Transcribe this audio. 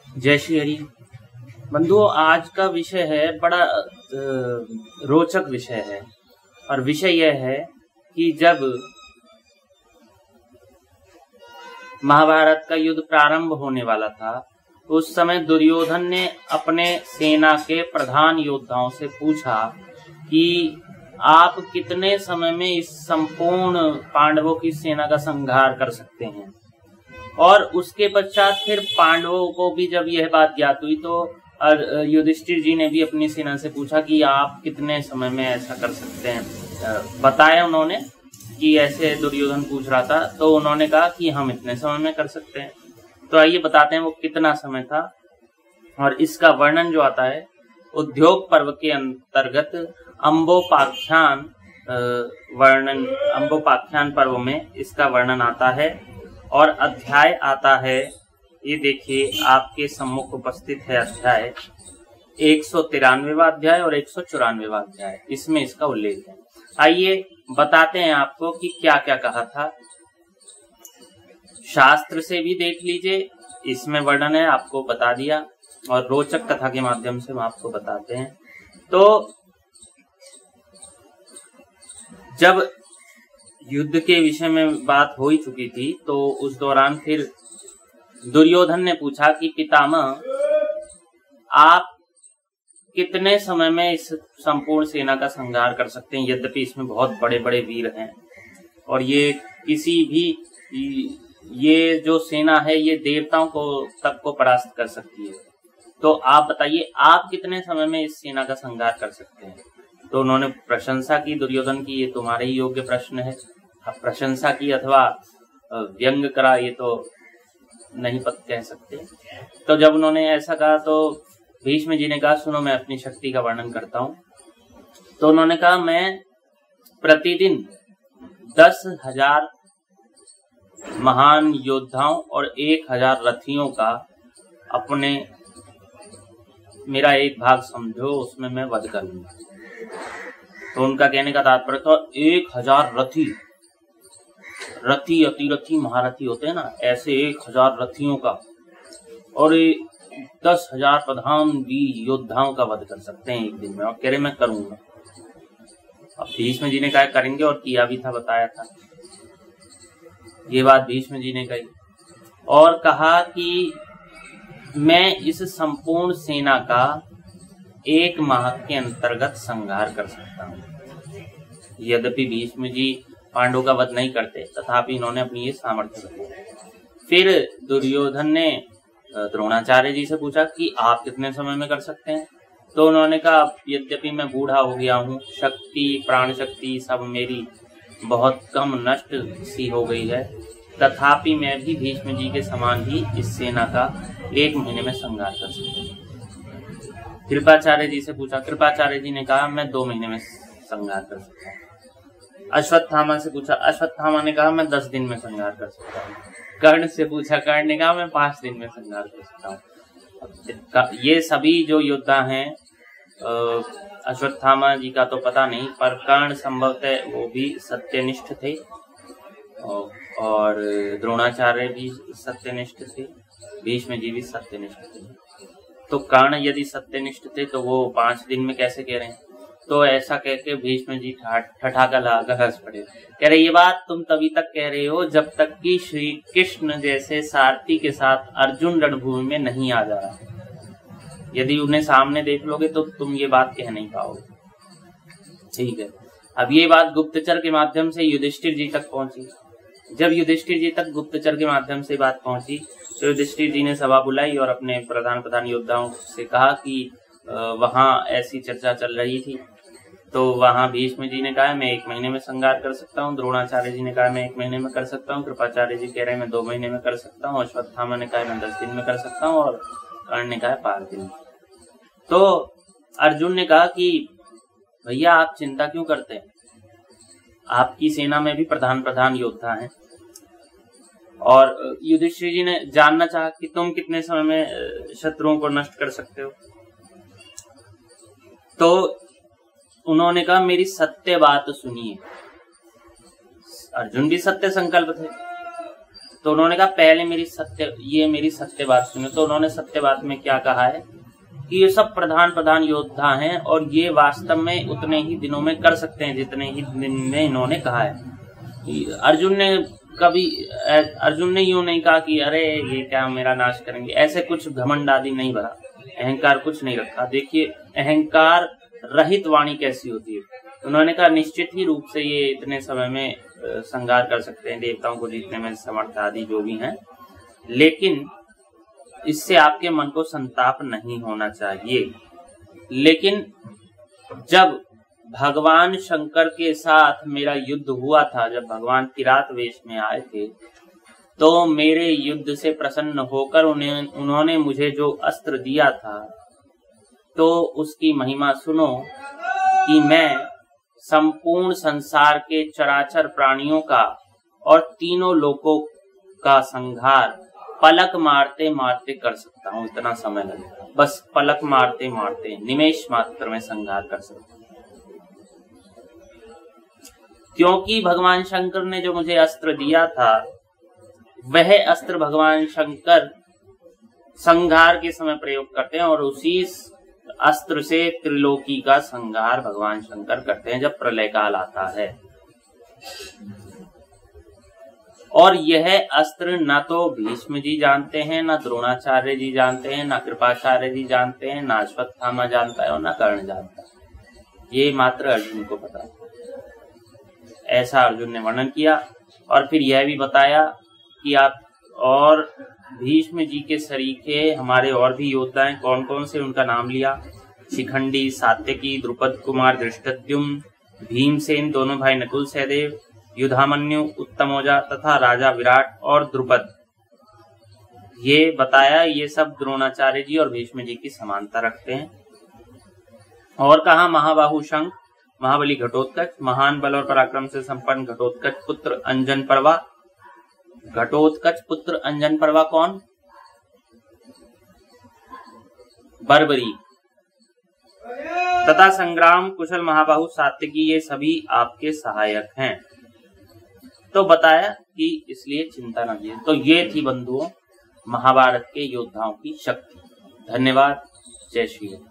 जय श्री हरि। बंधुओं, आज का विषय है बड़ा रोचक विषय है और विषय यह है कि जब महाभारत का युद्ध प्रारंभ होने वाला था उस समय दुर्योधन ने अपने सेना के प्रधान योद्धाओं से पूछा कि आप कितने समय में इस संपूर्ण पांडवों की सेना का संहार कर सकते हैं। और उसके पश्चात फिर पांडवों को भी जब यह बात ज्ञात हुई तो युधिष्ठिर जी ने भी अपनी सेना से पूछा कि आप कितने समय में ऐसा कर सकते हैं। बताया उन्होंने कि ऐसे दुर्योधन पूछ रहा था, तो उन्होंने कहा कि हम इतने समय में कर सकते हैं। तो आइए बताते हैं वो कितना समय था। और इसका वर्णन जो आता है उद्योग पर्व के अंतर्गत अंबोपाख्यान पर्व में इसका वर्णन आता है। और अध्याय आता है, ये देखिए आपके सम्मुख उपस्थित है अध्याय 193वां अध्याय और 194वां अध्याय, इसमें इसका उल्लेख है। आइए बताते हैं आपको कि क्या क्या कहा था। शास्त्र से भी देख लीजिए, इसमें वर्णन है, आपको बता दिया, और रोचक कथा के माध्यम से हम आपको बताते हैं। तो जब युद्ध के विषय में बात हो ही चुकी थी तो उस दौरान फिर दुर्योधन ने पूछा कि पितामह, आप कितने समय में इस संपूर्ण सेना का संहार कर सकते हैं। यद्यपि इसमें बहुत बड़े बड़े वीर हैं और ये किसी भी ये जो सेना है ये देवताओं को तक को परास्त कर सकती है। तो आप बताइए, आप कितने समय में इस सेना का संहार कर सकते हैं। तो उन्होंने प्रशंसा की दुर्योधन की, ये तुम्हारे ही योग्य प्रश्न है। अब प्रशंसा की अथवा व्यंग करा, ये तो नहीं कह सकते। तो जब उन्होंने ऐसा कहा तो भीष्म जी ने कहा, सुनो मैं अपनी शक्ति का वर्णन करता हूँ। तो उन्होंने कहा, मैं प्रतिदिन 10,000 महान योद्धाओं और 1,000 रथियों का अपने मेरा एक भाग समझो उसमें मैं वध करूंगा। तो उनका कहने का तात्पर्य था 1,000 रथी अतिरथी महारथी होते हैं ना, ऐसे 1,000 रथियों का और 10,000 प्रधान वीर योद्धाओं का वध कर सकते हैं एक दिन में। और कह रहे मैं करूंगा। अब भीष्म जी ने कहा करेंगे, और किया भी था, बताया था। ये बात भीष्म जी ने कही और कहा कि मैं इस संपूर्ण सेना का 1 माह के अंतर्गत संहार कर सकता हूँ। यद्यपि भीष्म जी पांडवों का वध नहीं करते, तथापि इन्होंने अपनी ये सामर्थ्य बताई। फिर दुर्योधन ने द्रोणाचार्य जी से पूछा कि आप कितने समय में कर सकते हैं। तो उन्होंने कहा, यद्यपि मैं बूढ़ा हो गया हूँ, शक्ति प्राण शक्ति सब मेरी बहुत कम नष्ट सी हो गई है, तथापि मैं भी भीष्म जी के समान ही इस सेना का 1 महीने में संहार कर सकता हूँ। कृपाचार्य जी से पूछा, कृपाचार्य जी ने कहा मैं 2 महीने में संहार कर सकता हूँ। अश्वत्थामा से पूछा, अश्वत्थामा ने कहा मैं 10 दिन में संहार कर सकता हूँ। कर्ण से पूछा, कर्ण ने कहा मैं 5 दिन में संहार कर सकता हूँ। ये सभी जो योद्धा हैं, अश्वत्थामा जी का तो पता नहीं, पर कर्ण संभवतः वो भी सत्यनिष्ठ थे और द्रोणाचार्य भी सत्यनिष्ठ थे, भीष्म जी भी सत्यनिष्ठ थे। तो कर्ण यदि सत्यनिष्ठ थे तो वो 5 दिन में कैसे कह रहे हैं। तो ऐसा कह के भीष्म जी ठठाका लगाकर हंस पड़े। कह रहे ये बात तुम तभी तक कह रहे हो जब तक कि श्री कृष्ण जैसे सारथी के साथ अर्जुन रणभूमि में नहीं आ जा रहा। यदि उन्हें सामने देख लोगे तो तुम ये बात कह नहीं पाओगे। ठीक है। अब ये बात गुप्तचर के माध्यम से युधिष्ठिर जी तक पहुंची। जब युधिष्ठिर जी तक गुप्तचर के माध्यम से बात पहुंची तो युधिष्ठिर जी ने सभा बुलाई और अपने प्रधान योद्धाओं से कहा कि वहां ऐसी चर्चा चल रही थी। तो वहां भीष्म जी ने कहा मैं 1 महीने में संहार कर सकता हूँ, द्रोणाचार्य जी ने कहा मैं 1 महीने में कर सकता हूँ, कृपाचार्य जी कह रहे हैं मैं 2 महीने में कर सकता हूँ, अश्वत्थामा ने कहा मैं 10 दिन में कर सकता हूँ और कर्ण ने कहा 5 दिन। तो अर्जुन ने कहा कि भैया आप चिंता क्यों करते हैं, आपकी सेना में भी प्रधान योद्धा हैं। और युधिष्ठिर जी ने जानना चाहा कि तुम कितने समय में शत्रुओं को नष्ट कर सकते हो। तो उन्होंने कहा मेरी सत्य बात सुनिए। अर्जुन भी सत्य संकल्प थे। तो उन्होंने कहा पहले मेरी सत्य बात सुनो। तो उन्होंने सत्य बात में क्या कहा है कि ये सब प्रधान योद्धा हैं और ये वास्तव में उतने ही दिनों में कर सकते हैं जितने ही दिन में इन्होंने कहा है। अर्जुन ने यूं नहीं कहा कि अरे ये क्या मेरा नाश करेंगे, ऐसे कुछ घमंड आदि नहीं भरा, अहंकार कुछ नहीं रखा। देखिए अहंकार रहित वाणी कैसी होती है। उन्होंने कहा निश्चित ही रूप से ये इतने समय में संहार कर सकते हैं, देवताओं को जीतने में समर्थ आदि जो भी हैं, लेकिन इससे आपके मन को संताप नहीं होना चाहिए। लेकिन जब भगवान शंकर के साथ मेरा युद्ध हुआ था, जब भगवान किरात वेश में आए थे, तो मेरे युद्ध से प्रसन्न होकर उन्होंने मुझे जो अस्त्र दिया था, तो उसकी महिमा सुनो कि मैं संपूर्ण संसार के चराचर प्राणियों का और तीनों लोकों का संहार पलक मारते मारते कर सकता हूँ। इतना समय लगेगा, बस पलक मारते मारते निमेष मात्र में संहार कर सकता हूँ। क्योंकि भगवान शंकर ने जो मुझे अस्त्र दिया था, वह अस्त्र भगवान शंकर संहार के समय प्रयोग करते हैं और उसी अस्त्र से त्रिलोकी का संहार भगवान शंकर करते हैं जब प्रलय काल आता है। और यह अस्त्र न तो भीष्म जी जानते हैं, न द्रोणाचार्य जी जानते हैं, न कृपाचार्य जी जानते हैं, न अश्वत्थामा जानता है और न कर्ण जानता है। ये मात्र अर्जुन को पता है। ऐसा अर्जुन ने वर्णन किया और फिर यह भी बताया कि आप और भीष्म जी के सरीखे हमारे और भी योद्धा हैं। कौन कौन से, उनका नाम लिया। शिखंडी, सात्यकी, द्रुपद कुमार धृष्टद्युम्न, भीमसेन, दोनों भाई नकुल सहदेव, युधामन्यु, उत्तमौजा तथा राजा विराट और द्रुपद। ये बताया, ये सब द्रोणाचार्य जी और भीष्म जी की समानता रखते हैं। और कहा महाबाहु शंख, महाबली घटोत्कच, महान बल और पराक्रम से संपन्न घटोत्कच पुत्र अंजन पर्वा। घटोत्कच पुत्र अंजन पर्वा कौन? बर्बरी। तथा संग्राम कुशल महाबाहु सात्यकी, ये सभी आपके सहायक हैं। तो बताया कि इसलिए चिंता न कीजिए। तो ये थी बंधुओं महाभारत के योद्धाओं की शक्ति। धन्यवाद। जय श्री राम।